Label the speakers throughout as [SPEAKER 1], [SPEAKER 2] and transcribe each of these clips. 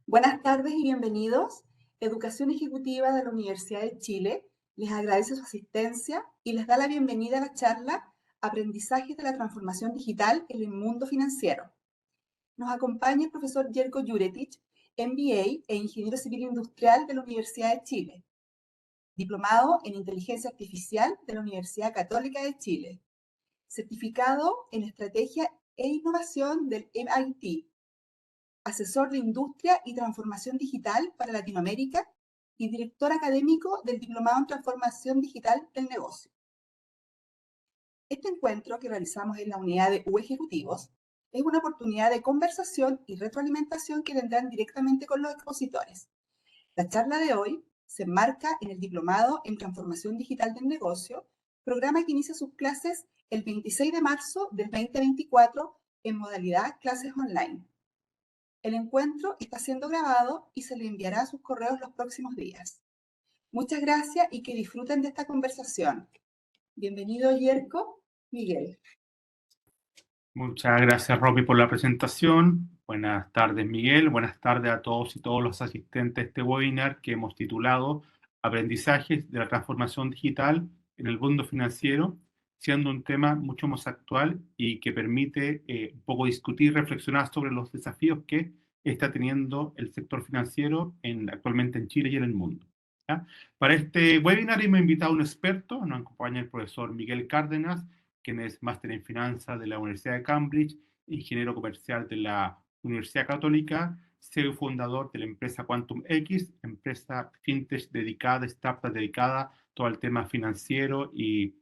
[SPEAKER 1] Buenas tardes y bienvenidos. Educación Ejecutiva de la Universidad de Chile les agradece su asistencia y les da la bienvenida a la charla Aprendizajes de la Transformación Digital en el Mundo Financiero. Nos acompaña el profesor Jerko Juretich, MBA e Ingeniero Civil Industrial de la Universidad de Chile, diplomado en Inteligencia Artificial de la Universidad Católica de Chile, certificado en Estrategia e Innovación del MIT, asesor de Industria y Transformación Digital para Latinoamérica y director académico del Diplomado en Transformación Digital del Negocio. Este encuentro que realizamos en la unidad de U Ejecutivos es una oportunidad de conversación y retroalimentación que tendrán directamente con los expositores. La charla de hoy se enmarca en el Diplomado en Transformación Digital del Negocio, programa que inicia sus clases el 26 de marzo del 2024 en modalidad clases online. El encuentro está siendo grabado y se le enviará a sus correos los próximos días. Muchas gracias y que disfruten de esta conversación. Bienvenido, Yerko. Miguel.
[SPEAKER 2] Muchas gracias, Roby, por la presentación. Buenas tardes, Miguel. Buenas tardes a todos y todos los asistentes a este webinar que hemos titulado Aprendizajes de la Transformación Digital en el Mundo Financiero, siendo un tema mucho más actual y que permite un poco discutir y reflexionar sobre los desafíos que está teniendo el sector financiero actualmente en Chile y en el mundo. ¿Ya? Para este webinar hemos invitado a un experto, nos acompaña el profesor Miguel Cárdenas, quien es máster en finanzas de la Universidad de Cambridge, ingeniero comercial de la Universidad Católica, CEO y fundador de la empresa Quantum X, empresa fintech dedicada, startup dedicada a todo el tema financiero y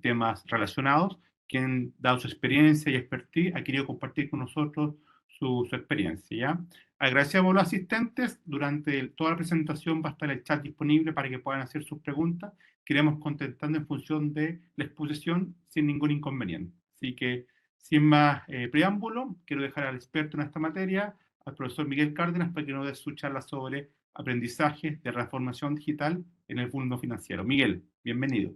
[SPEAKER 2] temas relacionados, quien, dado su experiencia y expertise, ha querido compartir con nosotros su experiencia. ¿Ya? Agradecemos a los asistentes. Durante toda la presentación va a estar el chat disponible para que puedan hacer sus preguntas. Queremos contestando en función de la exposición sin ningún inconveniente. Así que, sin más preámbulo, quiero dejar al experto en esta materia, al profesor Miguel Cárdenas, para que nos dé su charla sobre aprendizaje de transformación digital en el mundo financiero. Miguel, bienvenido.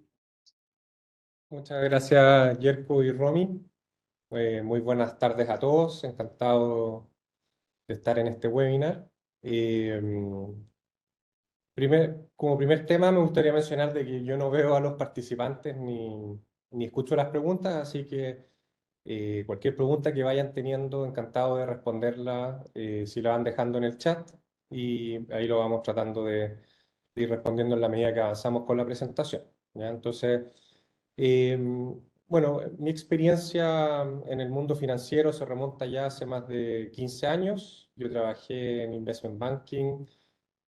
[SPEAKER 3] Muchas gracias, Yerko y Romy. Muy buenas tardes a todos. Encantado de estar en este webinar. Como primer tema, me gustaría mencionar de que yo no veo a los participantes ni escucho las preguntas, así que cualquier pregunta que vayan teniendo, encantado de responderla si la van dejando en el chat, y ahí lo vamos tratando de ir respondiendo en la medida que avanzamos con la presentación. ¿Ya? Entonces, bueno, mi experiencia en el mundo financiero se remonta ya hace más de 15 años. Yo trabajé en Investment Banking,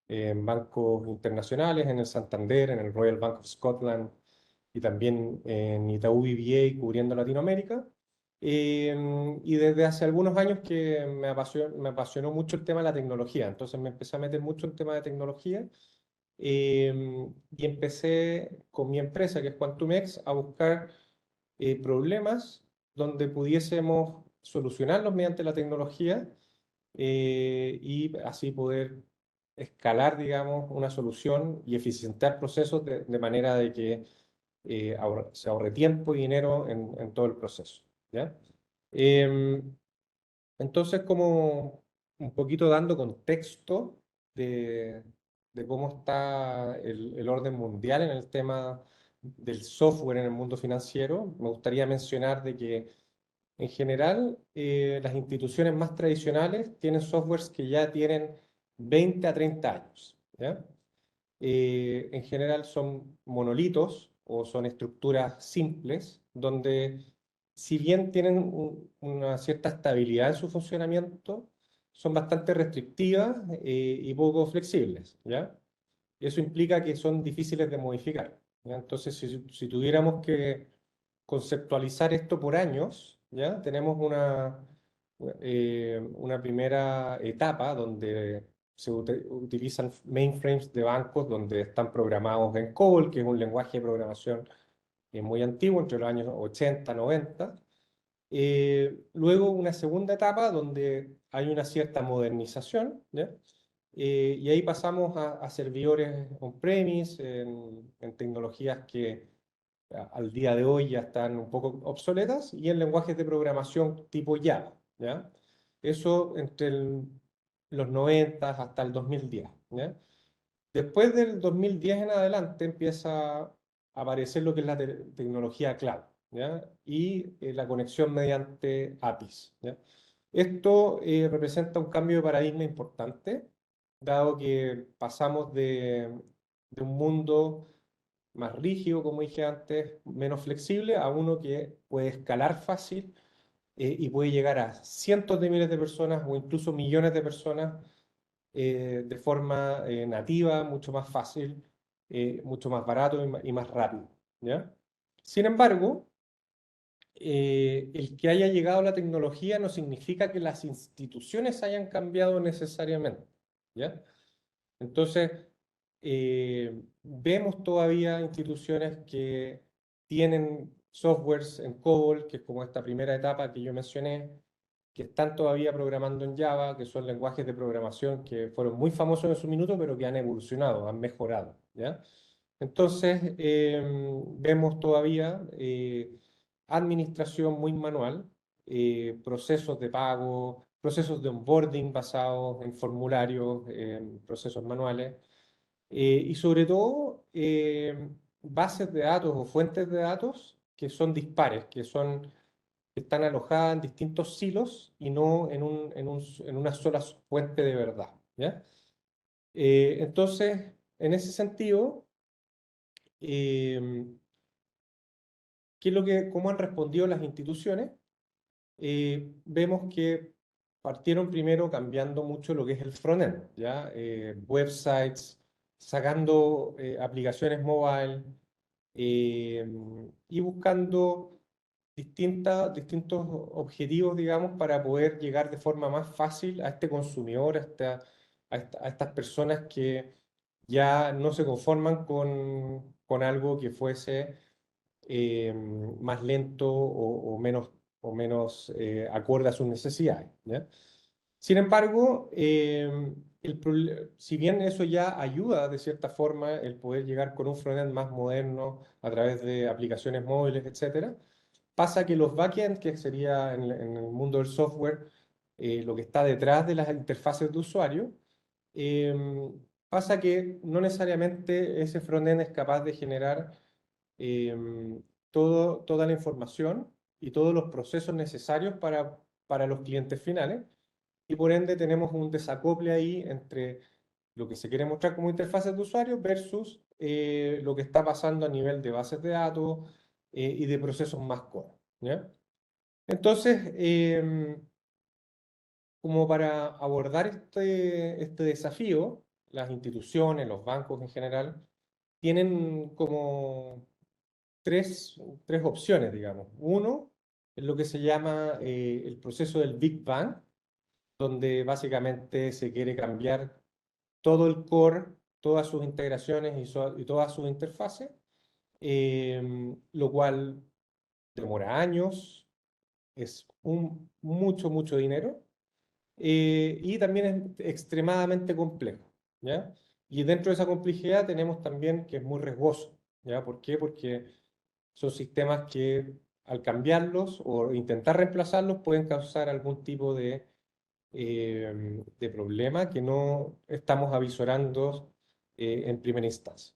[SPEAKER 3] en bancos internacionales, en el Santander, en el Royal Bank of Scotland y también en Itaú BBA cubriendo Latinoamérica. Y desde hace algunos años que me apasionó mucho el tema de la tecnología, entonces me empecé a meter mucho en el tema de tecnología, y empecé con mi empresa, que es QuantumX, a buscar problemas donde pudiésemos solucionarlos mediante la tecnología, y así poder escalar, digamos, una solución y eficientar procesos de manera de que se ahorre tiempo y dinero en todo el proceso. ¿Ya? Em, entonces, como un poquito dando contexto de cómo está el orden mundial en el tema del software en el mundo financiero, me gustaría mencionar de que en general las instituciones más tradicionales tienen softwares que ya tienen 20 a 30 años. ¿Ya? En general son monolitos o son estructuras simples donde, si bien tienen una cierta estabilidad en su funcionamiento, son bastante restrictivas y poco flexibles. ¿Ya? Y eso implica que son difíciles de modificar. ¿Ya? Entonces, si tuviéramos que conceptualizar esto por años, ¿ya? Tenemos una primera etapa donde se utilizan mainframes de bancos donde están programados en COBOL, que es un lenguaje de programación muy antiguo, entre los años 80, 90. Luego una segunda etapa donde hay una cierta modernización, ¿ya? Y ahí pasamos a servidores on-premise, en tecnologías que al día de hoy ya están un poco obsoletas, y en lenguajes de programación tipo Java. ¿Ya? Eso entre el los 90 hasta el 2010, ¿ya? Después del 2010 en adelante empieza a aparecer lo que es la tecnología cloud, ¿ya? Y la conexión mediante APIs, ¿ya? Esto representa un cambio de paradigma importante, dado que pasamos de un mundo más rígido, como dije antes, menos flexible, a uno que puede escalar fácil y puede llegar a cientos de miles de personas o incluso millones de personas de forma nativa, mucho más fácil, mucho más barato y más rápido, ¿ya? Sin embargo, el que haya llegado la tecnología no significa que las instituciones hayan cambiado necesariamente, ¿ya? Entonces, vemos todavía instituciones que tienen softwares en COBOL, que es como esta primera etapa que yo mencioné, que están todavía programando en Java, que son lenguajes de programación que fueron muy famosos en su minuto, pero que han evolucionado, han mejorado, ¿ya? Entonces, vemos todavía administración muy manual, procesos de pago, procesos de onboarding basados en formularios, en procesos manuales, y sobre todo bases de datos o fuentes de datos que son dispares, que están alojadas en distintos silos y no en una sola fuente de verdad, ¿ya? Entonces, en ese sentido, eh, cómo han respondido las instituciones? Vemos que partieron primero cambiando mucho lo que es el frontend, ¿ya? Websites, sacando aplicaciones mobile eh, y buscando distintos objetivos, digamos, para poder llegar de forma más fácil a este consumidor, a estas personas que ya no se conforman con algo que fuese más lento o menos acorde a sus necesidades, ¿ya? Sin embargo, si bien eso ya ayuda de cierta forma el poder llegar con un frontend más moderno a través de aplicaciones móviles, etcétera, pasa que los backends, que sería en el mundo del software, lo que está detrás de las interfaces de usuario, pasa que no necesariamente ese frontend es capaz de generar toda la información y todos los procesos necesarios para los clientes finales. Y por ende tenemos un desacople ahí entre lo que se quiere mostrar como interfaces de usuario versus lo que está pasando a nivel de bases de datos y de procesos más core, ¿ya? Entonces, como para abordar este desafío, las instituciones, los bancos en general, tienen como tres opciones, digamos. Uno es lo que se llama el proceso del Big Bang, donde básicamente se quiere cambiar todo el core, todas sus integraciones y todas sus interfaces, lo cual demora años, es mucho dinero y también es extremadamente complejo, ¿ya? Y dentro de esa complejidad tenemos también que es muy riesgoso, ¿ya? ¿Por qué? Porque son sistemas que al cambiarlos o intentar reemplazarlos pueden causar algún tipo de problema que no estamos avisorando en primera instancia.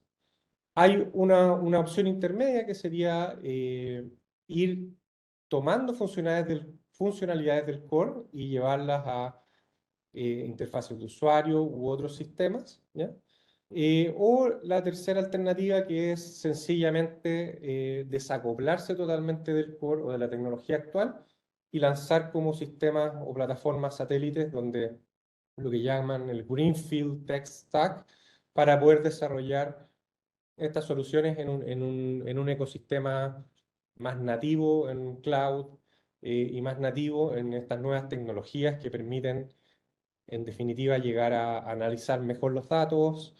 [SPEAKER 3] Hay una opción intermedia que sería ir tomando funcionalidades del core y llevarlas a interfaces de usuario u otros sistemas, ¿ya? O la tercera alternativa que es sencillamente desacoplarse totalmente del core o de la tecnología actual y lanzar como sistemas o plataformas satélites donde lo que llaman el Greenfield Tech Stack para poder desarrollar estas soluciones en un ecosistema más nativo en cloud y más nativo en estas nuevas tecnologías que permiten en definitiva, llegar a analizar mejor los datos,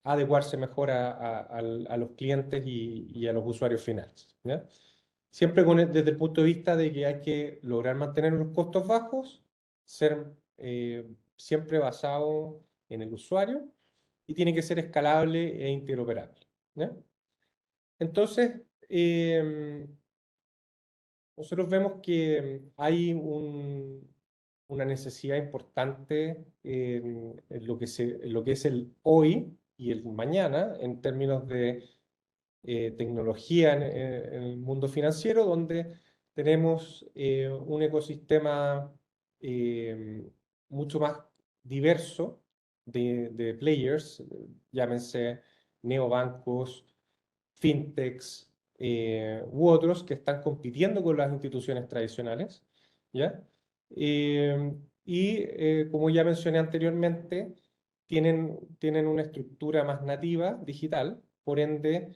[SPEAKER 3] adecuarse mejor a los clientes y a los usuarios finales, ¿ya? Siempre desde el punto de vista de que hay que lograr mantener los costos bajos, ser siempre basado en el usuario y tiene que ser escalable e interoperable, ¿ya? Entonces, nosotros vemos que hay una necesidad importante en lo que es el hoy y el mañana en términos de tecnología en el mundo financiero, donde tenemos un ecosistema mucho más diverso de players, llámense neobancos, fintechs u otros que están compitiendo con las instituciones tradicionales, ¿ya? Como ya mencioné anteriormente, tienen una estructura más nativa, digital, por ende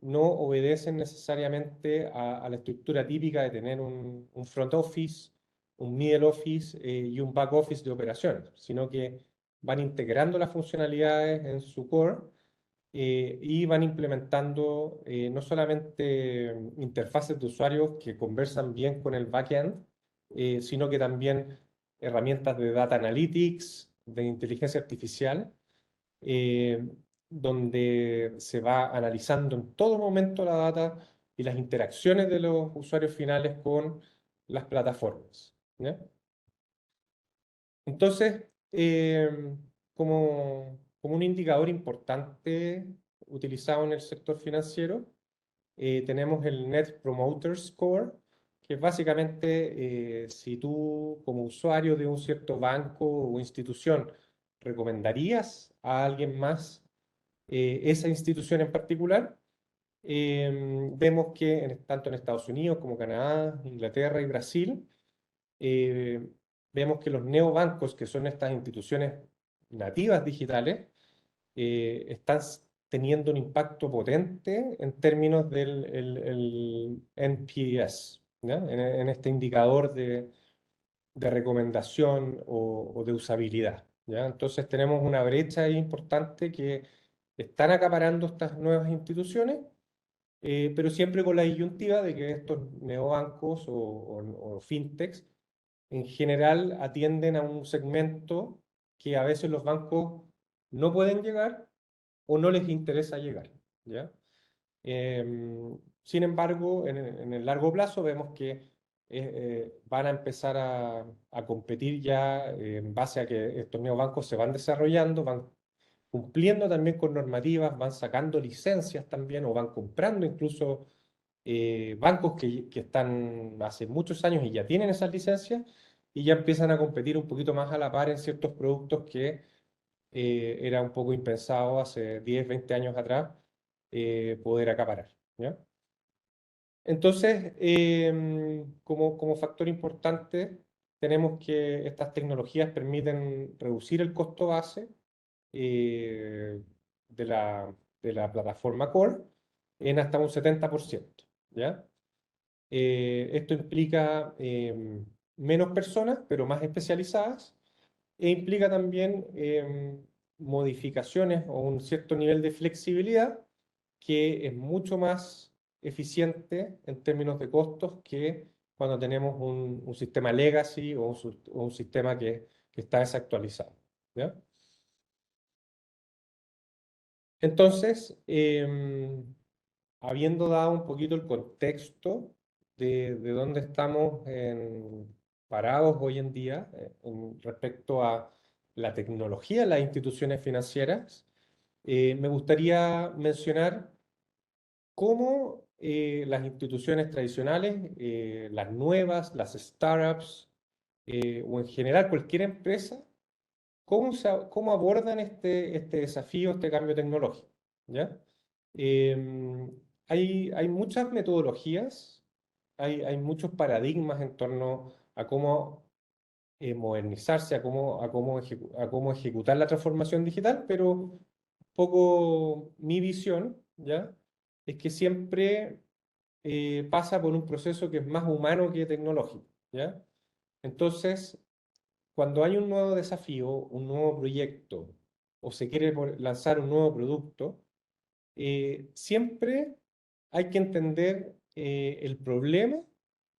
[SPEAKER 3] no obedecen necesariamente a la estructura típica de tener un front office, un middle office y un back office de operaciones, sino que van integrando las funcionalidades en su core y van implementando no solamente interfaces de usuarios que conversan bien con el backend, sino que también herramientas de data analytics, de inteligencia artificial, eh, donde se va analizando en todo momento la data y las interacciones de los usuarios finales con las plataformas, ¿ya? Entonces, como un indicador importante utilizado en el sector financiero, tenemos el Net Promoter Score, que es básicamente si tú como usuario de un cierto banco o institución recomendarías a alguien más esa institución en particular. Vemos que tanto en Estados Unidos como Canadá, Inglaterra y Brasil, eh, vemos que los neobancos, que son estas instituciones nativas digitales, están teniendo un impacto potente en términos del el NPS, ¿ya? En este indicador de recomendación o de usabilidad, ¿ya? Entonces tenemos una brecha ahí importante que están acaparando estas nuevas instituciones, pero siempre con la disyuntiva de que estos neobancos o fintechs en general atienden a un segmento que a veces los bancos no pueden llegar o no les interesa llegar, ¿ya? Sin embargo, en el largo plazo vemos que van a empezar a competir ya en base a que estos neobancos se van desarrollando, van cumpliendo también con normativas, van sacando licencias también o van comprando incluso bancos que están hace muchos años y ya tienen esas licencias y ya empiezan a competir un poquito más a la par en ciertos productos que era un poco impensado hace 10, 20 años atrás poder acaparar, ¿ya? Entonces, como factor importante, tenemos que estas tecnologías permiten reducir el costo base eh, de la plataforma Core en hasta un 70%, ¿ya? Esto implica menos personas, pero más especializadas, e implica también modificaciones o un cierto nivel de flexibilidad que es mucho más eficiente en términos de costos que cuando tenemos un sistema legacy o un sistema que está desactualizado, ¿ya? Entonces, habiendo dado un poquito el contexto de dónde estamos parados hoy en día respecto a la tecnología de las instituciones financieras, me gustaría mencionar cómo las instituciones tradicionales, las nuevas, las startups, o en general cualquier empresa, cómo abordan este desafío, este cambio tecnológico, ¿ya? Em, hay muchas metodologías, hay muchos paradigmas en torno a cómo modernizarse, a cómo ejecutar la transformación digital, pero un poco mi visión, ¿ya? Es que siempre pasa por un proceso que es más humano que tecnológico, ¿ya? Entonces, cuando hay un nuevo desafío, un nuevo proyecto, o se quiere lanzar un nuevo producto, siempre hay que entender el problema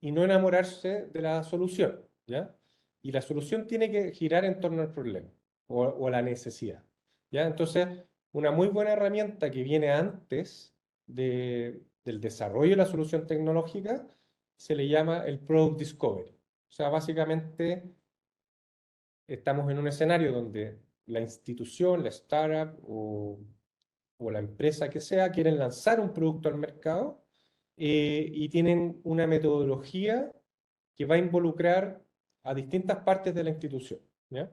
[SPEAKER 3] y no enamorarse de la solución, ¿ya? Y la solución tiene que girar en torno al problema o a la necesidad, ¿ya? Entonces, una muy buena herramienta que viene antes del desarrollo de la solución tecnológica se le llama el Product Discovery. O sea, básicamente estamos en un escenario donde la institución, la startup o la empresa que sea quieren lanzar un producto al mercado y tienen una metodología que va a involucrar a distintas partes de la institución, ¿ya?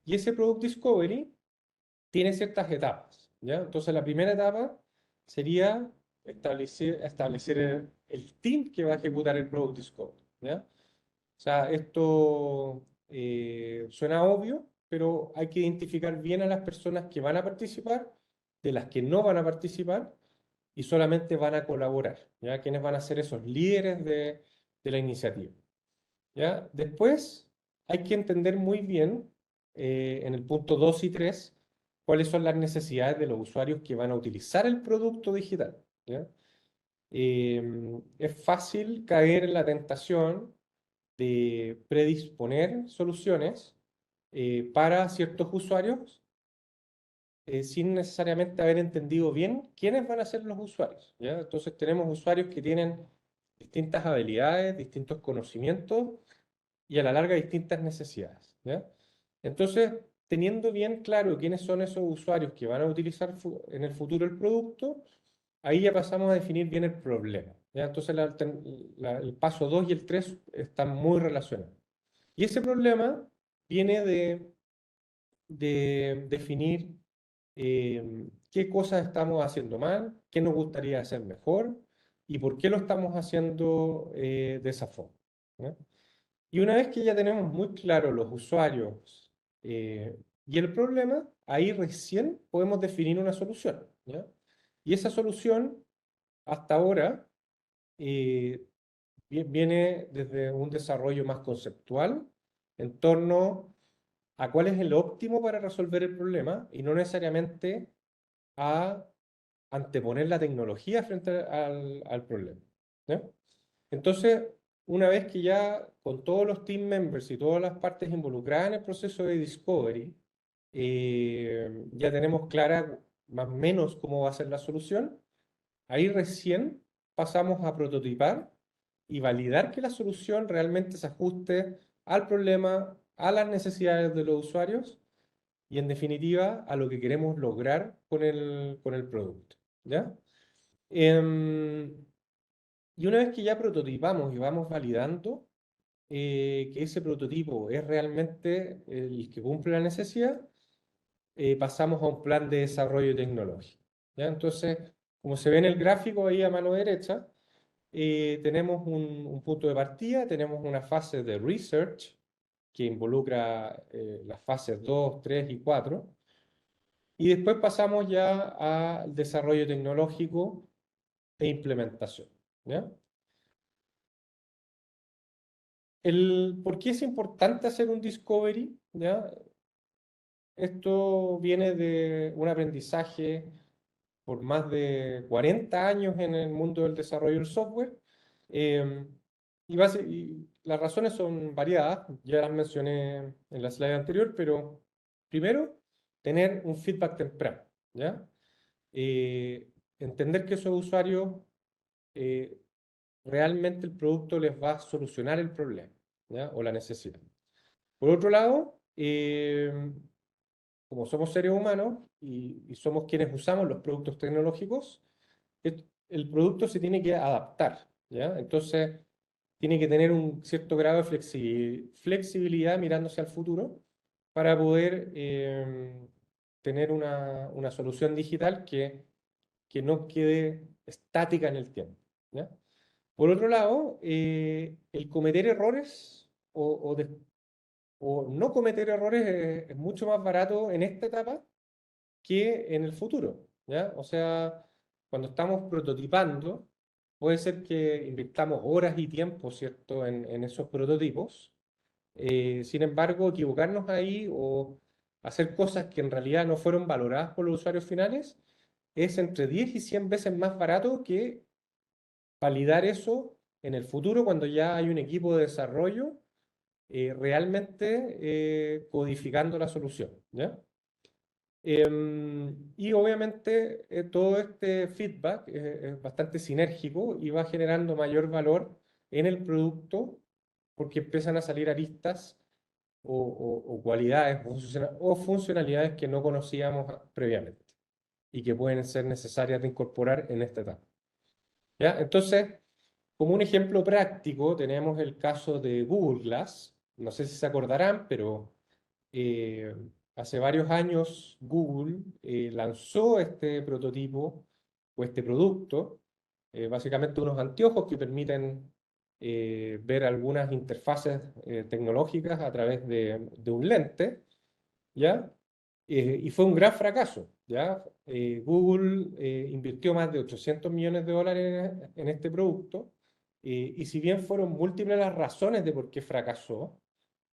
[SPEAKER 3] Y ese Product Discovery tiene ciertas etapas, ¿ya? Entonces la primera etapa sería establecer el team que va a ejecutar el Product Discovery, ¿ya? O sea, esto suena obvio, pero hay que identificar bien a las personas que van a participar, de las que no van a participar y solamente van a colaborar, ¿ya? ¿Quiénes van a ser esos líderes de la iniciativa? ¿Ya? Después hay que entender muy bien en el punto 2 y 3 cuáles son las necesidades de los usuarios que van a utilizar el producto digital, ¿ya? Es fácil caer en la tentación de predisponer soluciones para ciertos usuarios sin necesariamente haber entendido bien quiénes van a ser los usuarios, ¿ya? Entonces tenemos usuarios que tienen distintas habilidades, distintos conocimientos y a la larga distintas necesidades, ¿ya? Entonces, teniendo bien claro quiénes son esos usuarios que van a utilizar en el futuro el producto, ahí ya pasamos a definir bien el problema, ¿ya? Entonces, el paso 2 y el 3 están muy relacionados. Y ese problema viene de definir qué cosas estamos haciendo mal, qué nos gustaría hacer mejor y por qué lo estamos haciendo de esa forma, ¿ya? Y una vez que ya tenemos muy claro los usuarios y el problema, ahí recién podemos definir una solución, ¿ya? Y esa solución, hasta ahora, eh, viene desde un desarrollo más conceptual en torno a cuál es el óptimo para resolver el problema y no necesariamente a anteponer la tecnología frente al problema, ¿ya? Entonces, una vez que ya con todos los team members y todas las partes involucradas en el proceso de discovery, ya tenemos clara más o menos cómo va a ser la solución, ahí recién pasamos a prototipar y validar que la solución realmente se ajuste al problema, a las necesidades de los usuarios y en definitiva a lo que queremos lograr con el producto, ¿ya? Em, y una vez que ya prototipamos y vamos validando que ese prototipo es realmente el que cumple la necesidad, pasamos a un plan de desarrollo tecnológico, ¿ya? Entonces, como se ve en el gráfico ahí a mano derecha, tenemos un punto de partida, tenemos una fase de research que involucra las fases 2, 3 y 4, y después pasamos ya al desarrollo tecnológico e implementación, ¿ya? ¿Por qué es importante hacer un discovery? ¿Ya? Esto viene de un aprendizaje por más de 40 años en el mundo del desarrollo del software. eh, y las razones son variadas, ya las mencioné en la slide anterior, pero primero, tener un feedback temprano, ¿ya? Entender que esos usuarios eh, realmente el producto les va a solucionar el problema, ¿ya? O la necesidad. Por otro lado, como somos seres humanos y somos quienes usamos los productos tecnológicos, el producto se tiene que adaptar, ¿ya? Entonces, tiene que tener un cierto grado de flexibilidad mirándose al futuro para poder tener una solución digital que no quede estática en el tiempo, ¿ya? Por otro lado, el cometer errores o no cometer errores es mucho más barato en esta etapa que en el futuro, ¿ya? O sea, cuando estamos prototipando, puede ser que invirtamos horas y tiempo, ¿cierto?, en esos prototipos. Sin embargo, equivocarnos ahí o hacer cosas que en realidad no fueron valoradas por los usuarios finales es entre 10 y 100 veces más barato que validar eso en el futuro cuando ya hay un equipo de desarrollo realmente codificando la solución, ¿ya? Y obviamente todo este feedback es bastante sinérgico y va generando mayor valor en el producto porque empiezan a salir aristas o cualidades o funcionalidades que no conocíamos previamente y que pueden ser necesarias de incorporar en esta etapa. ¿Ya? Entonces, como un ejemplo práctico, tenemos el caso de Google Glass. No sé si se acordarán, pero hace varios años Google lanzó este prototipo o este producto, básicamente unos anteojos que permiten ver algunas interfaces tecnológicas a través de un lente, ¿ya? Y fue un gran fracaso, ¿ya? Google invirtió más de 800 millones de dólares en este producto, y si bien fueron múltiples las razones de por qué fracasó,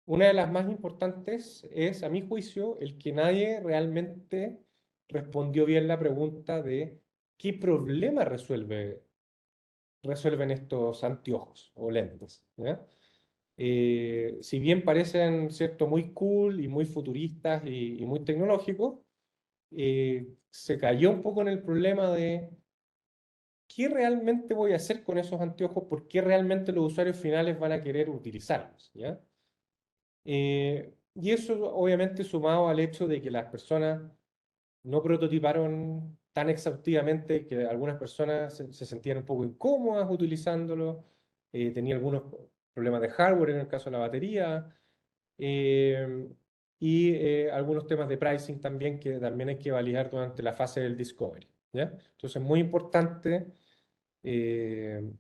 [SPEAKER 3] una de las más importantes es, a mi juicio, el que nadie realmente respondió bien la pregunta de qué problema resuelven estos anteojos o lentes, ¿ya? Si bien parecen, ¿cierto?, muy cool y muy futuristas y muy tecnológicos, se cayó un poco en el problema de qué realmente voy a hacer con esos anteojos, por qué realmente los usuarios finales van a querer utilizarlos, ¿ya? Y eso obviamente sumado al hecho de que las personas no prototiparon tan exhaustivamente, que algunas personas se sentían un poco incómodas utilizándolo, tenían algunos problemas de hardware en el caso de la batería, eh, y algunos temas de pricing también que también hay que validar durante la fase del discovery, ¿ya? Entonces es muy importante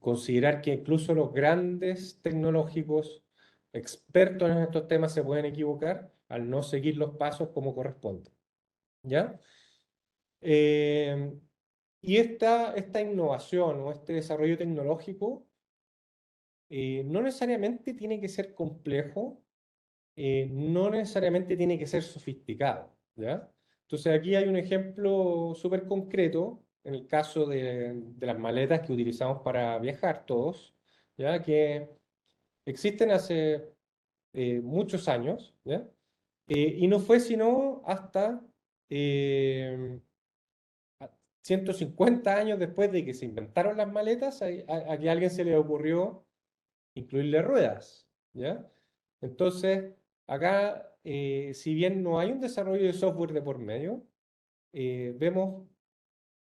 [SPEAKER 3] considerar que incluso los grandes tecnológicos expertos en estos temas se pueden equivocar al no seguir los pasos como corresponde, ¿ya? Y esta innovación o este desarrollo tecnológico no necesariamente tiene que ser complejo, no necesariamente tiene que ser sofisticado, ¿ya? Entonces aquí hay un ejemplo súper concreto en el caso de las maletas que utilizamos para viajar todos, ¿ya? Que existen hace muchos años, ¿ya? Y no fue sino hasta eh, 150 años después de que se inventaron las maletas a que a alguien se le ocurrió incluirle ruedas, ¿ya? Entonces, acá, si bien no hay un desarrollo de software de por medio, vemos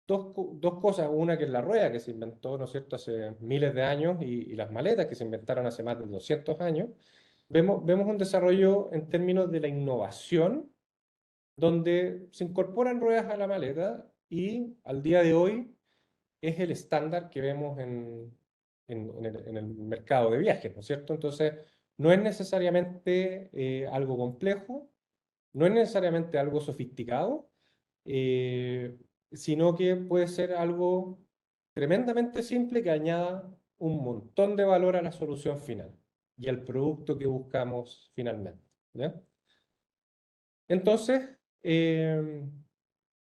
[SPEAKER 3] dos cosas. Una que es la rueda que se inventó, ¿no es cierto?, hace miles de años y las maletas que se inventaron hace más de 200 años. Vemos un desarrollo en términos de la innovación, donde se incorporan ruedas a la maleta y al día de hoy es el estándar que vemos en el mercado de viajes, ¿no es cierto? Entonces, no es necesariamente algo complejo, no es necesariamente algo sofisticado, eh, sino que puede ser algo tremendamente simple que añada un montón de valor a la solución final y al producto que buscamos finalmente, ¿ya? Entonces,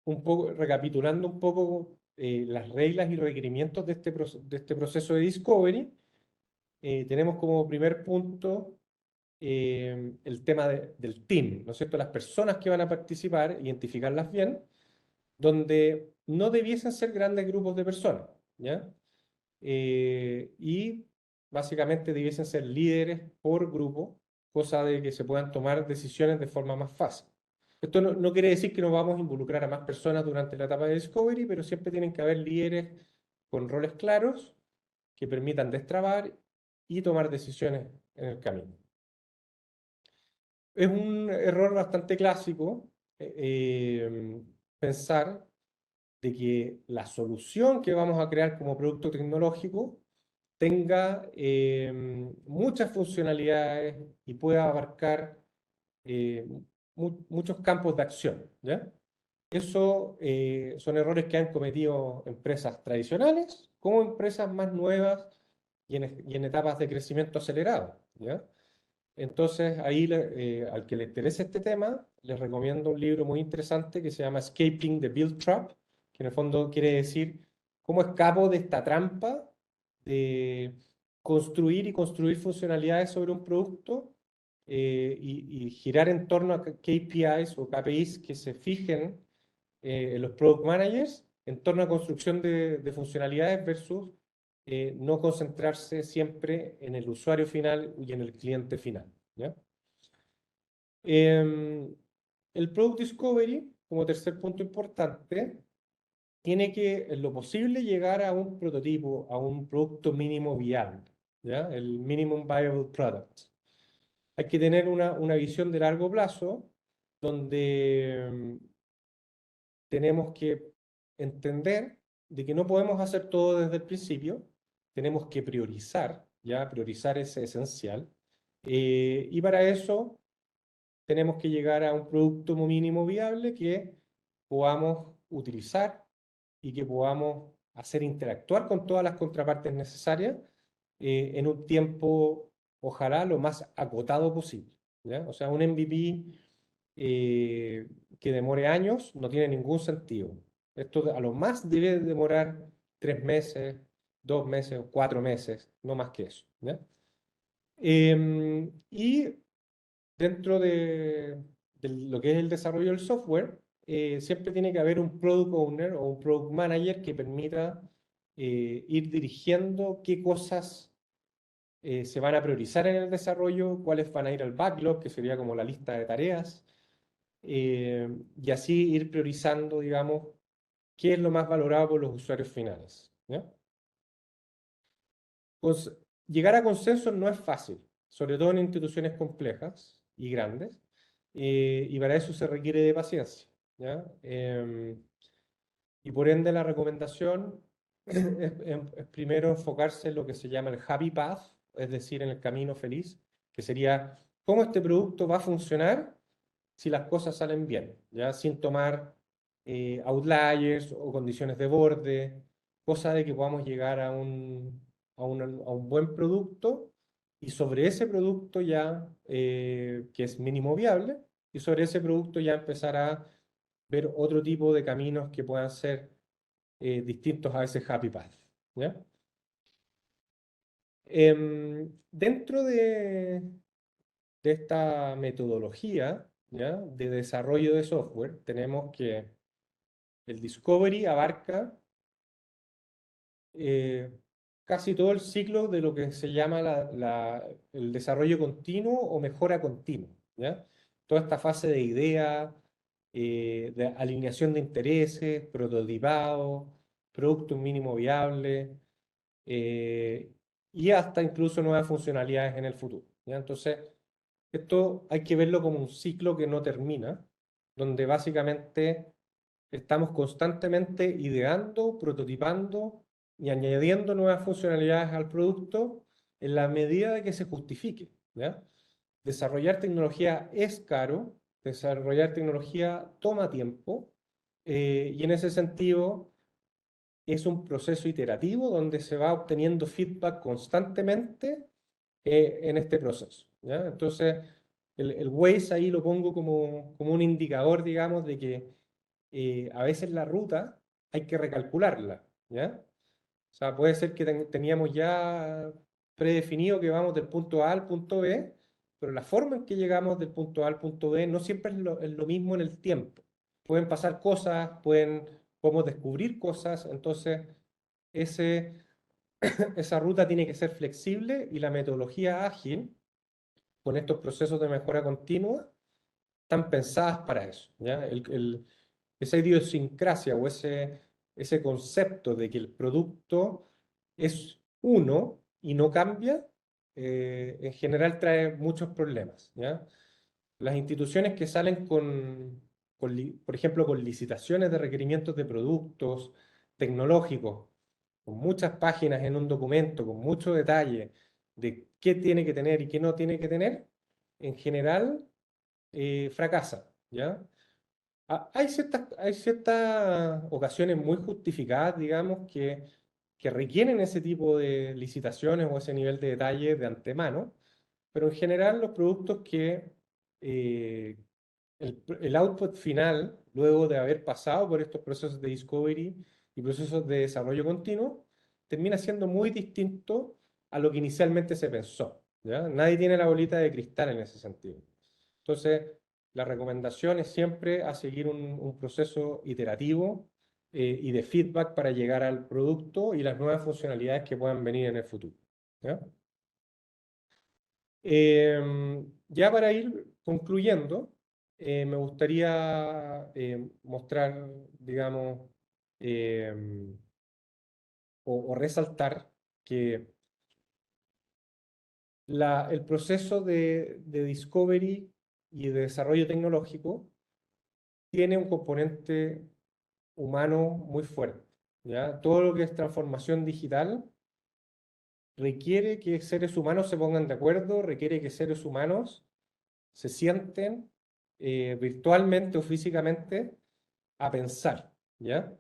[SPEAKER 3] un poco, recapitulando un poco las reglas y requerimientos de este proceso de discovery, tenemos como primer punto el tema del team, ¿no es cierto? Las personas que van a participar, identificarlas bien, donde no debiesen ser grandes grupos de personas, ¿ya? Y básicamente debiesen ser líderes por grupo, cosa de que se puedan tomar decisiones de forma más fácil. Esto no quiere decir que nos vamos a involucrar a más personas durante la etapa de Discovery, pero siempre tienen que haber líderes con roles claros que permitan destrabar y tomar decisiones en el camino. Es un error bastante clásico pensar de que la solución que vamos a crear como producto tecnológico tenga muchas funcionalidades y pueda abarcar eh, muchos campos de acción, ¿ya? Eso son errores que han cometido empresas tradicionales como empresas más nuevas y en etapas de crecimiento acelerado, ¿ya? Entonces, ahí al que le interese este tema, les recomiendo un libro muy interesante que se llama Escaping the Build Trap, que en el fondo quiere decir cómo escapo de esta trampa de construir y construir funcionalidades sobre un producto y girar en torno a KPIs o KPIs que se fijen en los product managers en torno a construcción de funcionalidades versus no concentrarse siempre en el usuario final y en el cliente final, ¿ya? El Product Discovery, como tercer punto importante, tiene que, en lo posible, llegar a un prototipo, a un producto mínimo viable, ¿ya? El Minimum Viable Product. Hay que tener una visión de largo plazo, donde tenemos que entender de que no podemos hacer todo desde el principio, tenemos que priorizar, ¿ya? Priorizar es esencial, y para eso tenemos que llegar a un producto mínimo viable que podamos utilizar y que podamos hacer interactuar con todas las contrapartes necesarias en un tiempo, ojalá, lo más acotado posible, ¿ya? O sea, un MVP que demore años no tiene ningún sentido. Esto a lo más debe demorar 3 meses, 2 meses o 4 meses, no más que eso, ¿ya? Y dentro de lo que es el desarrollo del software, siempre tiene que haber un product owner o un product manager que permita ir dirigiendo qué cosas se van a priorizar en el desarrollo, cuáles van a ir al backlog, que sería como la lista de tareas, y así ir priorizando, digamos, qué es lo más valorado por los usuarios finales, ¿ya? Pues, llegar a consensos no es fácil, sobre todo en instituciones complejas y grandes, y para eso se requiere de paciencia, ¿ya? Y por ende la recomendación es primero enfocarse en lo que se llama el happy path, es decir, en el camino feliz, que sería cómo este producto va a funcionar si las cosas salen bien, ¿ya? Sin tomar outliers o condiciones de borde, cosa de que podamos llegar a un buen producto y sobre ese producto ya, que es mínimo viable, y sobre ese producto ya empezar a ver otro tipo de caminos que puedan ser distintos a ese happy path, ¿ya? Dentro de esta metodología, ¿ya? De desarrollo de software, tenemos que el discovery abarca casi todo el ciclo de lo que se llama el desarrollo continuo o mejora continua, ¿ya? Toda esta fase de idea, de alineación de intereses, prototipado, producto mínimo viable, eh, y hasta incluso nuevas funcionalidades en el futuro, ¿ya? Entonces, esto hay que verlo como un ciclo que no termina, donde básicamente estamos constantemente ideando, prototipando y añadiendo nuevas funcionalidades al producto en la medida de que se justifique, ¿ya? Desarrollar tecnología es caro, desarrollar tecnología toma tiempo, y en ese sentido es un proceso iterativo donde se va obteniendo feedback constantemente en este proceso, ¿ya? Entonces, el Waze ahí lo pongo como un indicador, digamos, de que a veces la ruta hay que recalcularla, ¿ya? O sea, puede ser que teníamos ya predefinido que vamos del punto A al punto B, pero la forma en que llegamos del punto A al punto B no siempre es lo mismo en el tiempo. Pueden pasar cosas, podemos descubrir cosas, entonces ese, esa ruta tiene que ser flexible y la metodología ágil, con estos procesos de mejora continua, están pensadas para eso, ¿ya? Esa idiosincrasia o ese concepto de que el producto es uno y no cambia, en general trae muchos problemas, ¿ya? Las instituciones que salen por ejemplo, con licitaciones de requerimientos de productos tecnológicos, con muchas páginas en un documento, con mucho detalle de qué tiene que tener y qué no tiene que tener, en general fracasa, ¿ya? Hay ciertas ocasiones muy justificadas, digamos, que requieren ese tipo de licitaciones o ese nivel de detalle de antemano, pero en general los productos que eh, el output final, luego de haber pasado por estos procesos de discovery y procesos de desarrollo continuo, termina siendo muy distinto a lo que inicialmente se pensó, ¿ya? Nadie tiene la bolita de cristal en ese sentido. Entonces, la recomendación es siempre a seguir un proceso iterativo y de feedback para llegar al producto y las nuevas funcionalidades que puedan venir en el futuro, ¿ya? Ya para ir concluyendo, me gustaría mostrar, digamos, o resaltar que el proceso de discovery y de desarrollo tecnológico tiene un componente humano muy fuerte, ¿ya? Todo lo que es transformación digital requiere que seres humanos se pongan de acuerdo, requiere que seres humanos se sienten virtualmente o físicamente a pensar, ¿ya?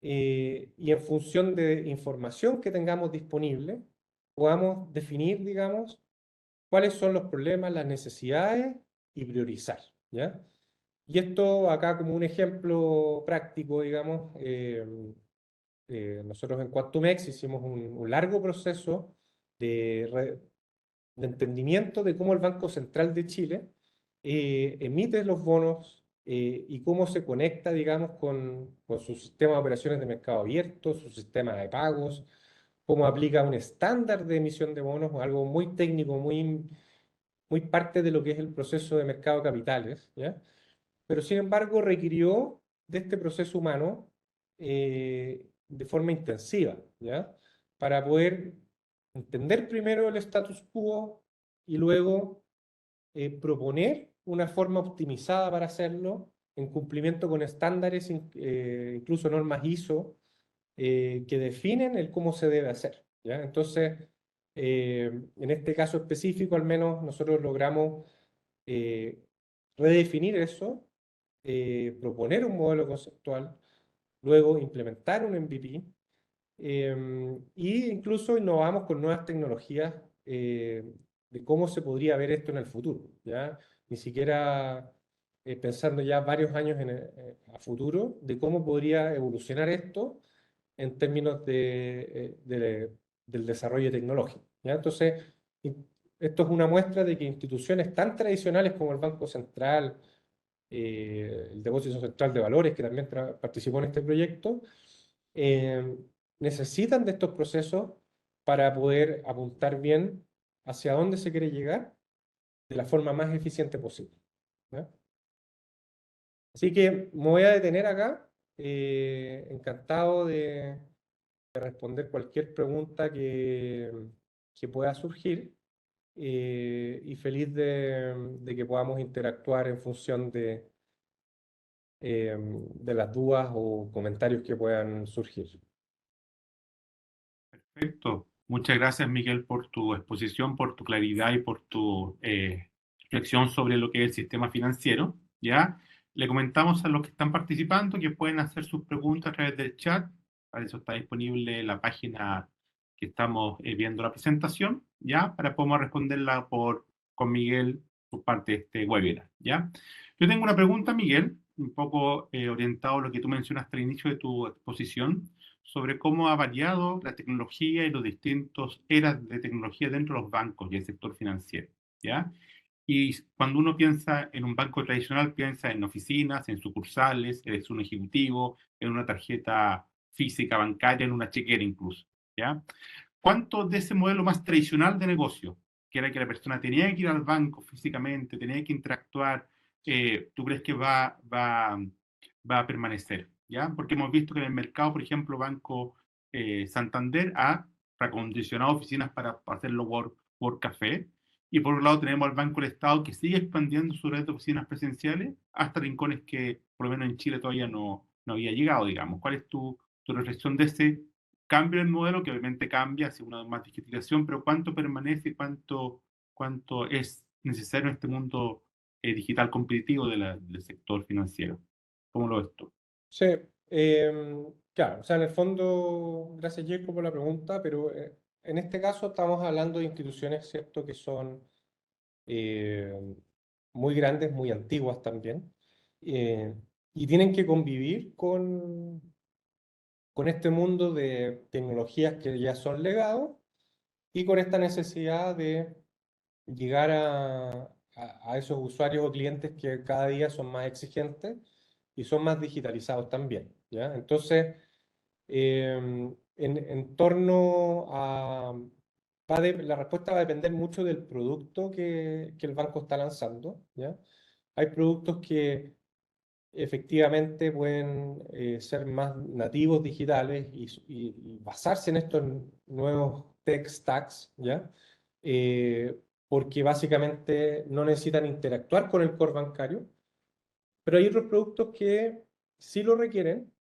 [SPEAKER 3] Y en función de información que tengamos disponible, podamos definir, digamos, cuáles son los problemas, las necesidades y priorizar, ¿ya? Y esto acá como un ejemplo práctico, digamos, nosotros en QuantumX hicimos un largo proceso de entendimiento de cómo el Banco Central de Chile emite los bonos y cómo se conecta, digamos, con su sistema de operaciones de mercado abierto, su sistema de pagos, cómo aplica un estándar de emisión de bonos, algo muy técnico, muy parte de lo que es el proceso de mercado de capitales, ¿ya? Pero sin embargo requirió de este proceso humano de forma intensiva, ¿ya? Para poder entender primero el status quo y luego proponer una forma optimizada para hacerlo en cumplimiento con estándares, incluso normas ISO, que definen el cómo se debe hacer, ¿ya? Entonces, en este caso específico, al menos nosotros logramos redefinir eso, proponer un modelo conceptual, luego implementar un MVP, y incluso innovamos con nuevas tecnologías de cómo se podría ver esto en el futuro, ¿ya? Ni siquiera pensando ya varios años a futuro de cómo podría evolucionar esto en términos del desarrollo tecnológico, ¿ya? Entonces, esto es una muestra de que instituciones tan tradicionales como el Banco Central, el Depósito Central de Valores, que también participó en este proyecto, eh, necesitan de estos procesos para poder apuntar bien hacia dónde se quiere llegar de la forma más eficiente posible, ¿ya? Así que me voy a detener acá. Encantado de responder cualquier pregunta que pueda surgir y feliz de que podamos interactuar en función de las dudas o comentarios que puedan surgir.
[SPEAKER 2] Perfecto. Muchas gracias, Miguel, por tu exposición, por tu claridad y por tu reflexión sobre lo que es el sistema financiero. ¿Ya? Le comentamos a los que están participando que pueden hacer sus preguntas a través del chat. Para eso está disponible la página que estamos viendo la presentación, ¿ya? Para poder responderla con Miguel por parte de este webinar, ¿ya? Yo tengo una pregunta, Miguel, un poco orientado a lo que tú mencionaste al inicio de tu exposición, sobre cómo ha variado la tecnología y los distintos eras de tecnología dentro de los bancos y el sector financiero, ¿ya? Y cuando uno piensa en un banco tradicional, piensa en oficinas, en sucursales, es un ejecutivo, en una tarjeta física bancaria, en una chequera incluso, ¿ya? ¿Cuánto de ese modelo más tradicional de negocio, que era que la persona tenía que ir al banco físicamente, tenía que interactuar, tú crees que va a permanecer? ¿Ya? Porque hemos visto que en el mercado, por ejemplo, Banco Santander ha recondicionado oficinas para hacerlo por café. Y por un lado tenemos al Banco del Estado que sigue expandiendo su red de oficinas presenciales hasta rincones que por lo menos en Chile todavía no había llegado, digamos. ¿Cuál es tu reflexión de ese cambio en el modelo, que obviamente cambia hacia una más digitalización, pero cuánto permanece y cuánto es necesario en este mundo digital competitivo del sector financiero? ¿Cómo lo ves tú?
[SPEAKER 3] Sí, claro, o sea, en el fondo, gracias Jacob por la pregunta, pero en este caso estamos hablando de instituciones, ¿cierto?, que son eh, muy grandes, muy antiguas también, eh, y tienen que convivir con este mundo de tecnologías que ya son legados y con esta necesidad de llegar a esos usuarios o clientes que cada día son más exigentes y son más digitalizados también, ¿ya? Entonces, en torno la respuesta va a depender mucho del producto que el banco está lanzando, ¿ya? Hay productos que efectivamente pueden ser más nativos digitales y basarse en estos nuevos tech stacks, ¿ya? Porque básicamente no necesitan interactuar con el core bancario, pero hay otros productos que sí lo requieren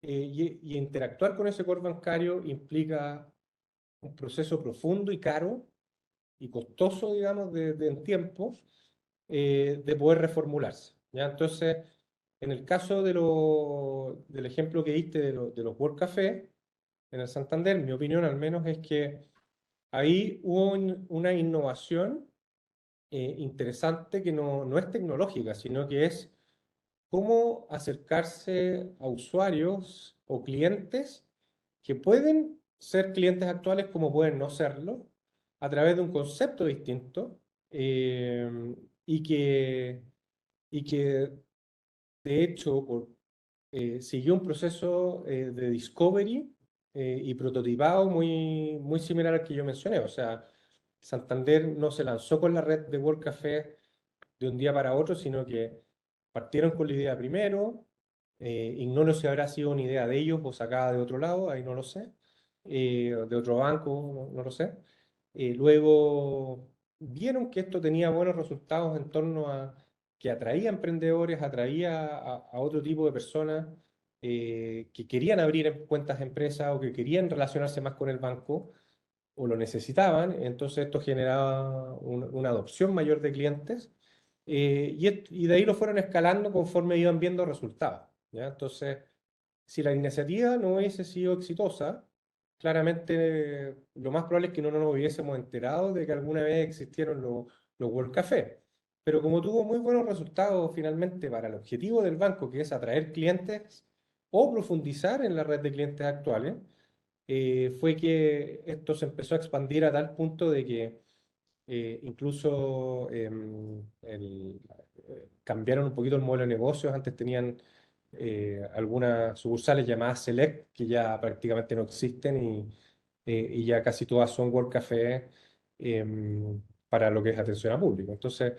[SPEAKER 3] y interactuar con ese core bancario implica un proceso profundo y caro y costoso, digamos, en tiempo, de poder reformularse, ¿ya? Entonces, en el caso del ejemplo que diste de los World Café, en el Santander, mi opinión al menos es que ahí hubo una innovación interesante que no es tecnológica, sino que es cómo acercarse a usuarios o clientes que pueden ser clientes actuales como pueden no serlo, a través de un concepto distinto eh, y que, y que de hecho siguió un proceso de discovery y prototipado muy similar al que yo mencioné. O sea, Santander no se lanzó con la red de World Café de un día para otro, sino que partieron con la idea primero. Ignoro si habrá sido una idea de ellos o sacada de otro lado, ahí no lo sé, de otro banco, no lo sé. Luego vieron que esto tenía buenos resultados en torno a que atraía emprendedores, atraía a otro tipo de personas que querían abrir cuentas de empresa o que querían relacionarse más con el banco o lo necesitaban. Entonces esto generaba una adopción mayor de clientes y de ahí lo fueron escalando conforme iban viendo resultados, ¿ya? Entonces, si la iniciativa no hubiese sido exitosa, claramente lo más probable es que no nos hubiésemos enterado de que alguna vez existieron los World Café. Pero como tuvo muy buenos resultados finalmente para el objetivo del banco, que es atraer clientes o profundizar en la red de clientes actuales, fue que esto se empezó a expandir a tal punto de que incluso cambiaron un poquito el modelo de negocios. Antes tenían algunas sucursales llamadas Select, que ya prácticamente no existen y ya casi todas son World Café para lo que es atención a público. Entonces,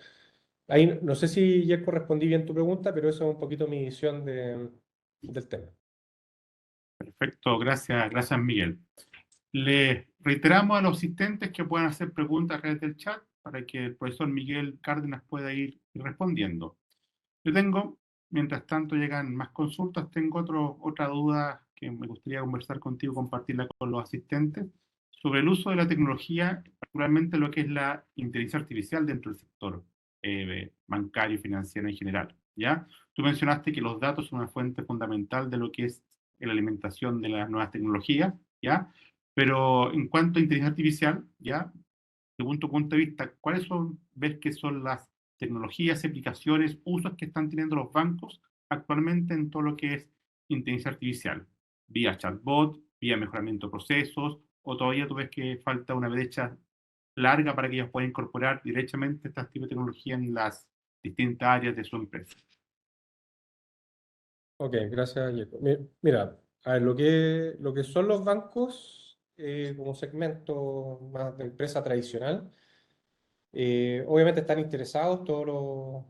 [SPEAKER 3] ahí no sé si ya respondí bien tu pregunta, pero esa es un poquito mi visión del tema.
[SPEAKER 2] Perfecto, gracias Miguel. Le reiteramos a los asistentes que puedan hacer preguntas a través del chat para que el profesor Miguel Cárdenas pueda ir respondiendo. Yo tengo, mientras tanto llegan más consultas, tengo otra duda que me gustaría conversar contigo, compartirla con los asistentes, sobre el uso de la tecnología, particularmente lo que es la inteligencia artificial dentro del sector bancario y financiero en general, ¿ya? Tú mencionaste que los datos son una fuente fundamental de lo que es la alimentación de las nuevas tecnologías, ¿ya? Pero en cuanto a inteligencia artificial, ¿ya? Según tu punto de vista, ves que son las tecnologías, aplicaciones, usos que están teniendo los bancos actualmente en todo lo que es inteligencia artificial? Vía chatbot, vía mejoramiento de procesos, o todavía tú ves que falta una brecha larga para que ellos puedan incorporar directamente este tipo de tecnología en las distintas áreas de su empresa.
[SPEAKER 3] Ok, gracias, Diego. Mira, a ver, lo que son los bancos como segmento más de empresa tradicional, obviamente están interesados yo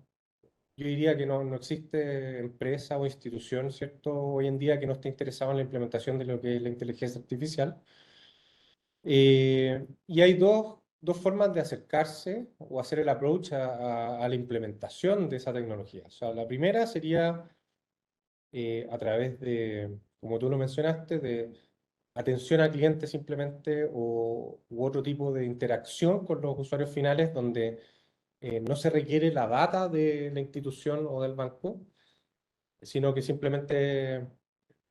[SPEAKER 3] diría que no existe empresa o institución, ¿cierto? Hoy en día que no esté interesado en la implementación de lo que es la inteligencia artificial. Y hay dos formas de acercarse o hacer el approach a la implementación de esa tecnología. O sea, la primera sería a través como tú lo mencionaste, de atención al cliente simplemente u otro tipo de interacción con los usuarios finales donde no se requiere la data de la institución o del banco, sino que simplemente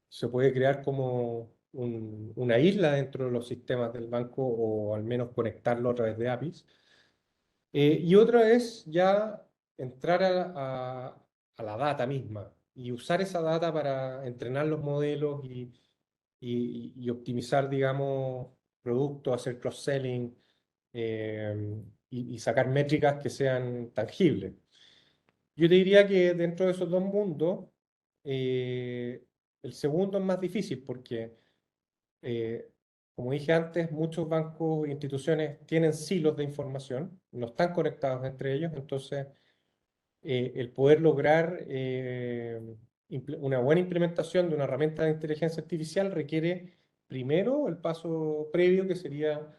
[SPEAKER 3] se puede crear como una isla dentro de los sistemas del banco o al menos conectarlo a través de APIs. Y otra es ya entrar a la data misma y usar esa data para entrenar los modelos y optimizar, digamos, productos, hacer cross-selling y sacar métricas que sean tangibles. Yo te diría que dentro de esos dos mundos, el segundo es más difícil porque eh, como dije antes, muchos bancos e instituciones tienen silos de información, no están conectados entre ellos, entonces el poder lograr una buena implementación de una herramienta de inteligencia artificial requiere primero el paso previo, que sería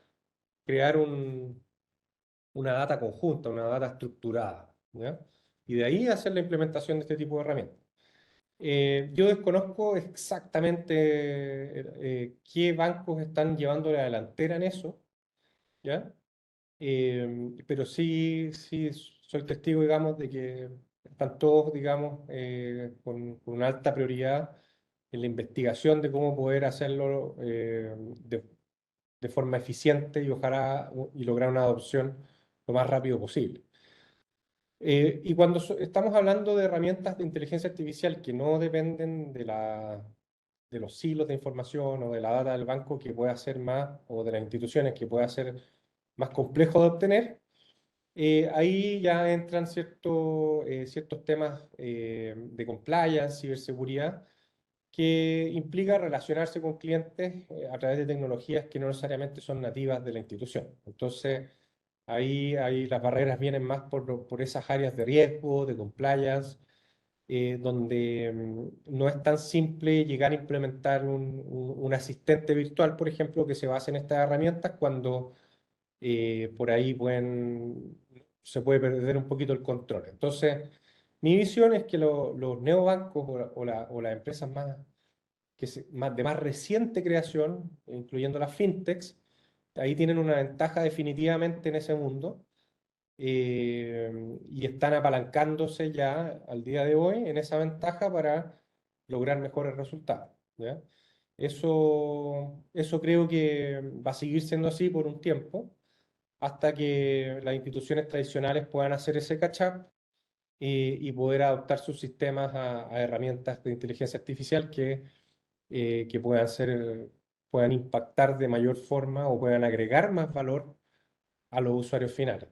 [SPEAKER 3] crear una data conjunta, una data estructurada, ¿ya? Y de ahí hacer la implementación de este tipo de herramientas. Yo desconozco exactamente qué bancos están llevando la delantera en eso, ¿ya? Pero sí soy testigo, digamos, de que están todos, digamos, con una alta prioridad en la investigación de cómo poder hacerlo de forma eficiente y ojalá y lograr una adopción lo más rápido posible. Y cuando estamos hablando de herramientas de inteligencia artificial que no dependen de los silos de información o de la data del banco que pueda ser más, o de las instituciones que pueda ser más complejo de obtener, ahí ya entran ciertos temas de compliance, ciberseguridad, que implica relacionarse con clientes a través de tecnologías que no necesariamente son nativas de la institución. Entonces, ahí las barreras vienen más por esas áreas de riesgo, de compliance, donde no es tan simple llegar a implementar un asistente virtual, por ejemplo, que se base en estas herramientas cuando por ahí se puede perder un poquito el control. Entonces, mi visión es que los neobancos o las empresas de más reciente creación, incluyendo las fintechs, ahí tienen una ventaja definitivamente en ese mundo y están apalancándose ya al día de hoy en esa ventaja para lograr mejores resultados, ¿ya? Eso creo que va a seguir siendo así por un tiempo, hasta que las instituciones tradicionales puedan hacer ese catch-up y poder adoptar sus sistemas a herramientas de inteligencia artificial que puedan impactar de mayor forma o puedan agregar más valor a los usuarios finales.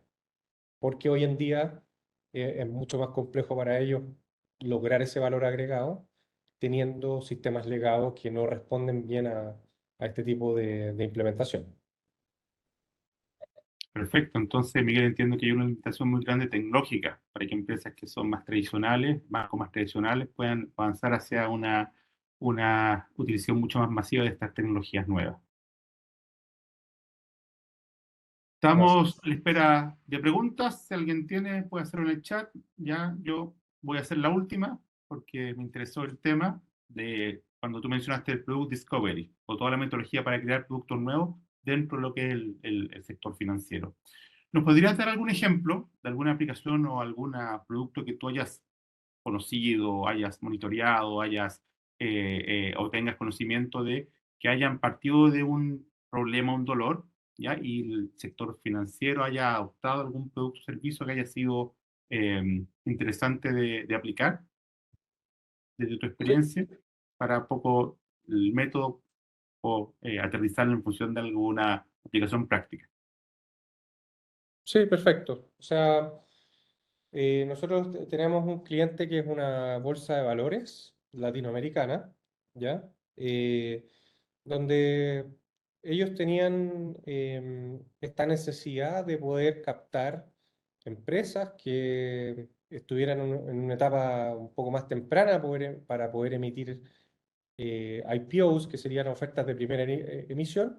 [SPEAKER 3] Porque hoy en día es mucho más complejo para ellos lograr ese valor agregado teniendo sistemas legados que no responden bien a este tipo de implementación.
[SPEAKER 2] Perfecto, entonces Miguel, entiendo que hay una limitación muy grande tecnológica para que empresas que son más tradicionales, bancos más tradicionales, puedan avanzar hacia una utilización mucho más masiva de estas tecnologías nuevas. Estamos a la espera de preguntas. Si alguien tiene, puede hacerlo en el chat. Ya, yo voy a hacer la última porque me interesó el tema de cuando tú mencionaste el Product Discovery o toda la metodología para crear productos nuevos dentro de lo que es el sector financiero. ¿Nos podrías dar algún ejemplo de alguna aplicación o algún producto que tú hayas conocido, hayas monitoreado, o tengas conocimiento de que hayan partido de un problema, un dolor, ¿ya? Y el sector financiero haya adoptado algún producto o servicio que haya sido interesante de aplicar desde tu
[SPEAKER 3] Sí,
[SPEAKER 2] experiencia para poco el método o aterrizarlo en función de alguna aplicación práctica.
[SPEAKER 3] sí, perfecto. O sea, nosotros tenemos un cliente que es una bolsa de valores latinoamericana, ¿ya? Donde ellos tenían esta necesidad de poder captar empresas que estuvieran en una etapa un poco más temprana para poder emitir IPOs, que serían ofertas de primera emisión,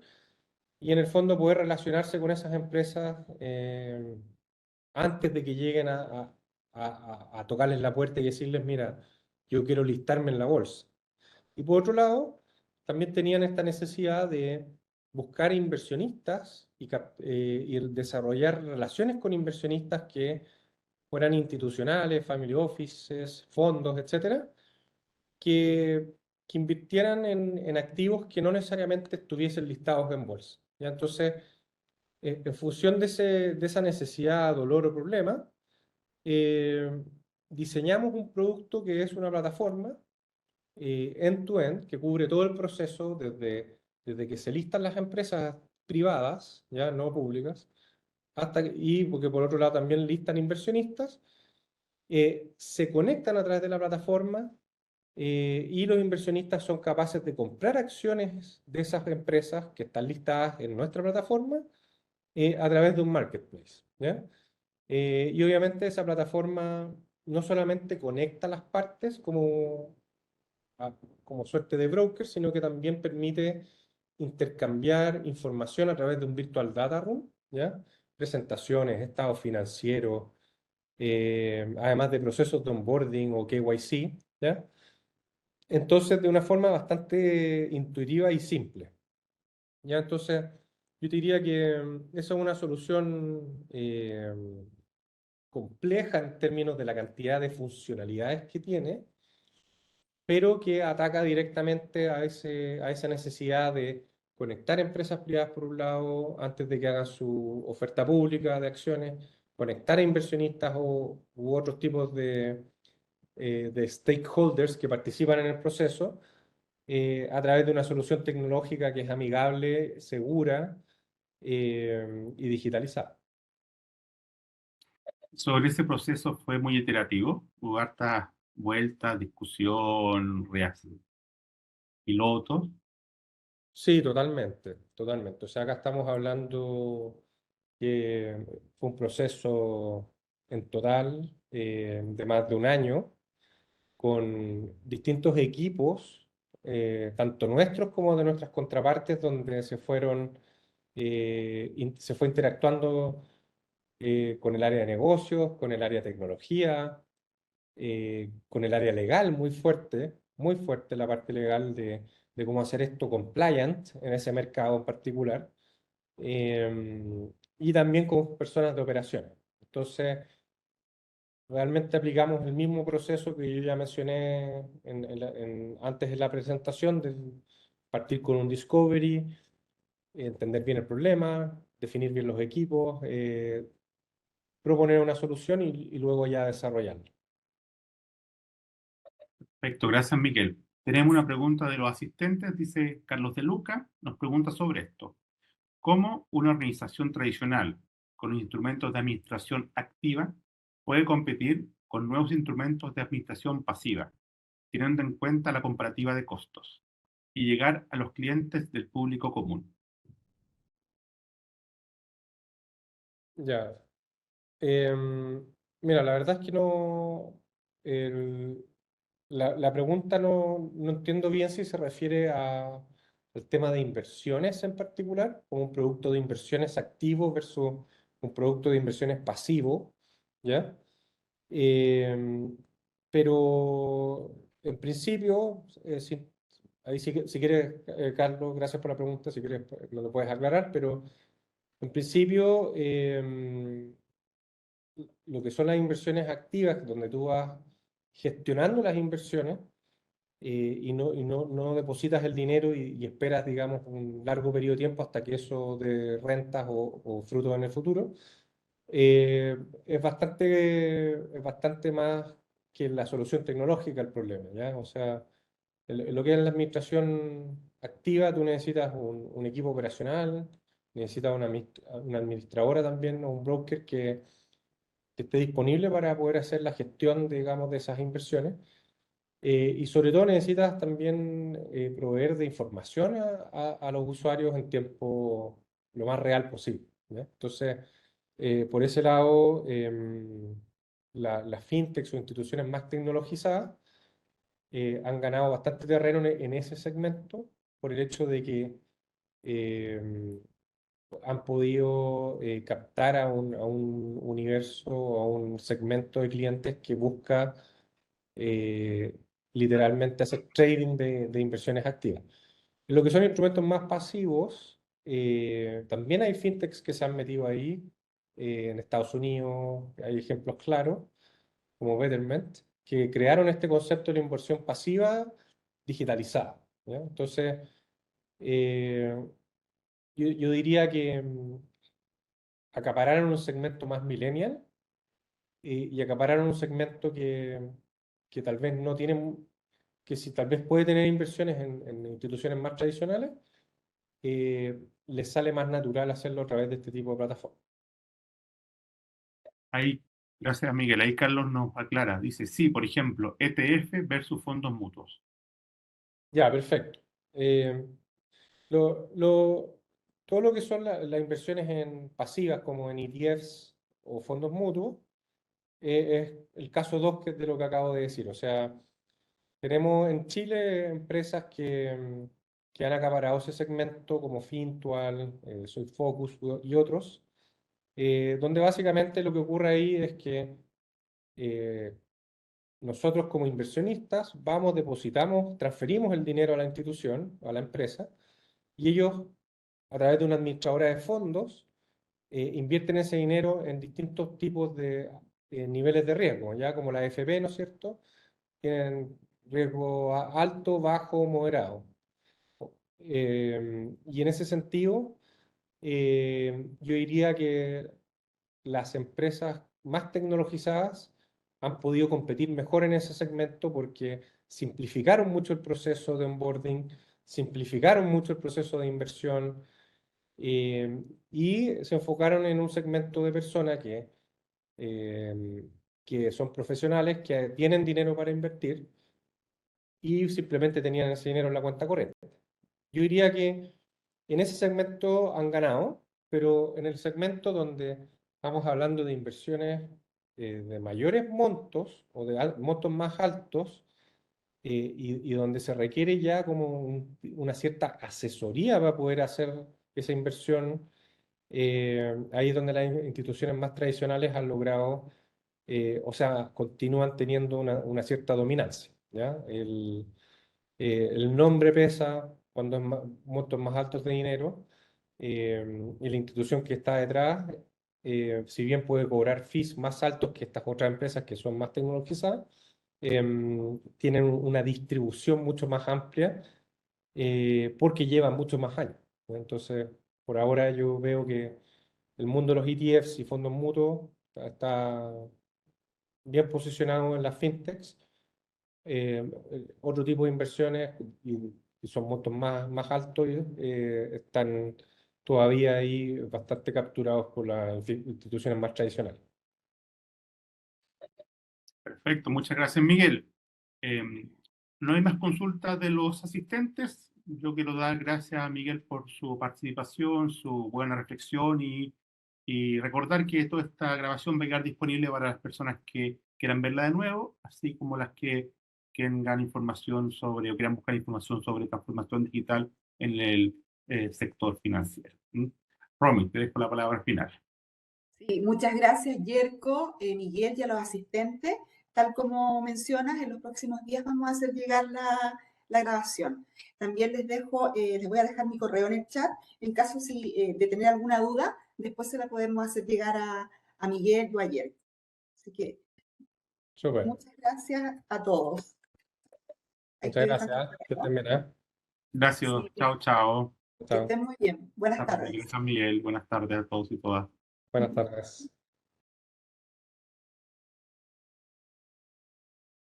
[SPEAKER 3] y en el fondo poder relacionarse con esas empresas antes de que lleguen a tocarles la puerta y decirles, mira, yo quiero listarme en la bolsa. Y por otro lado, también tenían esta necesidad de buscar inversionistas y desarrollar relaciones con inversionistas que fueran institucionales, family offices, fondos, etcétera, que, que invirtieran en activos que no necesariamente estuviesen listados en bolsa. ¿Ya? Entonces, en función de esa necesidad, dolor o problema, eh, diseñamos un producto que es una plataforma end-to-end que cubre todo el proceso desde que se listan las empresas privadas, ya no públicas, y porque por otro lado también listan inversionistas, se conectan a través de la plataforma y los inversionistas son capaces de comprar acciones de esas empresas que están listadas en nuestra plataforma a través de un marketplace, ¿ya? Y obviamente esa plataforma no solamente conecta las partes como suerte de broker, sino que también permite intercambiar información a través de un virtual data room, ¿ya? Presentaciones, estados financieros, además de procesos de onboarding o KYC, ¿ya? Entonces, de una forma bastante intuitiva y simple, ¿ya? Entonces, yo te diría que esa es una solución compleja en términos de la cantidad de funcionalidades que tiene, pero que ataca directamente a esa necesidad de conectar empresas privadas por un lado antes de que hagan su oferta pública de acciones, conectar a inversionistas u otros tipos de stakeholders que participan en el proceso a través de una solución tecnológica que es amigable, segura y digitalizada.
[SPEAKER 2] Sobre ese proceso fue muy iterativo, hubo hartas vueltas, discusión, pilotos.
[SPEAKER 3] Sí, totalmente, totalmente. O sea, acá estamos hablando que fue un proceso en total de más de un año con distintos equipos, tanto nuestros como de nuestras contrapartes, donde se fue interactuando con el área de negocios, con el área de tecnología, con el área legal muy fuerte la parte legal de cómo hacer esto compliant en ese mercado en particular, y también con personas de operaciones. Entonces, realmente aplicamos el mismo proceso que yo ya mencioné antes en la presentación, de partir con un discovery, entender bien el problema, definir bien los equipos, proponer una solución y luego ya desarrollarla.
[SPEAKER 2] Perfecto, gracias Miguel. Tenemos una pregunta de los asistentes, dice Carlos de Luca, nos pregunta sobre esto. ¿Cómo una organización tradicional con instrumentos de administración activa puede competir con nuevos instrumentos de administración pasiva, teniendo en cuenta la comparativa de costos, y llegar a los clientes del público común?
[SPEAKER 3] Ya. Em, Mira, la verdad es que no. el- la pregunta no entiendo bien si se refiere al tema de inversiones en particular, como un producto de inversiones activo versus un producto de inversiones pasivo, ¿ya? Em, pero en principio, ahí si quieres, Carlos, gracias por la pregunta, si quieres, me lo puedes aclarar, pero en principio. Lo que son las inversiones activas, donde tú vas gestionando las inversiones no depositas el dinero y esperas, digamos, un largo periodo de tiempo hasta que eso de rentas o frutos en el futuro, eh, es bastante más que la solución tecnológica al problema, ¿ya? O sea, lo que es la administración activa, tú necesitas un equipo operacional, necesitas una administradora también o un broker que esté disponible para poder hacer la gestión, digamos, de esas inversiones. Y sobre todo necesitas también proveer de información a los usuarios en tiempo lo más real posible, ¿ya? Entonces, por ese lado, las fintechs o instituciones más tecnologizadas han ganado bastante terreno en ese segmento por el hecho de que eh, han podido captar a un universo, a un segmento de clientes que busca eh, literalmente hacer trading de inversiones activas. En lo que son instrumentos más pasivos, también hay fintechs que se han metido ahí. En Estados Unidos hay ejemplos claros, como Betterment, que crearon este concepto de la inversión pasiva digitalizada, ¿ya? Entonces, eh, yo diría que acapararon un segmento más millennial y acapararon un segmento que tal vez no tiene, que si tal vez puede tener inversiones en instituciones más tradicionales, les sale más natural hacerlo a través de este tipo de plataformas.
[SPEAKER 2] Hay Gracias, Miguel. Ahí Carlos nos aclara. Dice, sí, por ejemplo, ETF versus fondos mutuos.
[SPEAKER 3] Ya, perfecto. Lo, lo- todo lo que son las inversiones en pasivas, como en ETFs o fondos mutuos, es el caso 2 de lo que acabo de decir. O sea, tenemos en Chile empresas que han acaparado ese segmento, como Fintual, Soyfocus y otros, donde básicamente lo que ocurre ahí es que eh, nosotros como inversionistas vamos, depositamos, transferimos el dinero a la institución, a la empresa, y ellos, a través de una administradora de fondos, invierten ese dinero en distintos tipos de niveles de riesgo, ya como la AFP, ¿no es cierto? Tienen riesgo alto, bajo, moderado. Y en ese sentido, yo diría que las empresas más tecnologizadas han podido competir mejor en ese segmento porque simplificaron mucho el proceso de onboarding, simplificaron mucho el proceso de inversión, y se enfocaron en un segmento de personas que son profesionales, que tienen dinero para invertir y simplemente tenían ese dinero en la cuenta corriente. Yo diría que en ese segmento han ganado, pero en el segmento donde estamos hablando de inversiones de mayores montos o de montos más altos, y donde se requiere ya como una cierta asesoría para poder hacer esa inversión, ahí es donde las instituciones más tradicionales han logrado, o sea, continúan teniendo una cierta dominancia, ¿ya? El nombre pesa cuando es montos más altos de dinero, y la institución que está detrás, si bien puede cobrar fees más altos que estas otras empresas que son más tecnologizadas, tienen una distribución mucho más amplia, porque llevan muchos más años, ¿no? Entonces, por ahora yo veo que el mundo de los ETFs y fondos mutuos está bien posicionado en las fintechs. Otro tipo de inversiones y son montos más altos, están todavía ahí bastante capturados por las instituciones más tradicionales.
[SPEAKER 2] Perfecto, muchas gracias, Miguel. No hay más consultas de los asistentes. Yo quiero dar gracias a Miguel por su participación, su buena reflexión y recordar que toda esta grabación va a quedar disponible para las personas que quieran verla de nuevo, así como las que tengan información sobre o quieran buscar información sobre transformación digital en el sector financiero. Romy, te dejo la palabra final.
[SPEAKER 1] Sí, muchas gracias, Yerko, Miguel y a los asistentes. Tal como mencionas, en los próximos días vamos a hacer llegar la grabación. También les voy a dejar mi correo en el chat. En caso de tener alguna duda, después se la podemos hacer llegar a Miguel o a Yerko. Así que
[SPEAKER 3] Súper.
[SPEAKER 1] muchas gracias a todos. Ahí
[SPEAKER 3] Muchas
[SPEAKER 1] estoy dejando el
[SPEAKER 3] gracias. Que estén
[SPEAKER 1] correo.
[SPEAKER 3] bien, ¿eh?
[SPEAKER 2] Gracias,
[SPEAKER 1] Sí,
[SPEAKER 2] chao, chao.
[SPEAKER 1] que
[SPEAKER 3] Chao.
[SPEAKER 1] estén muy bien. Buenas
[SPEAKER 2] Gracias,
[SPEAKER 1] tardes.
[SPEAKER 2] Miguel. Buenas tardes a todos y todas.
[SPEAKER 3] Buenas tardes.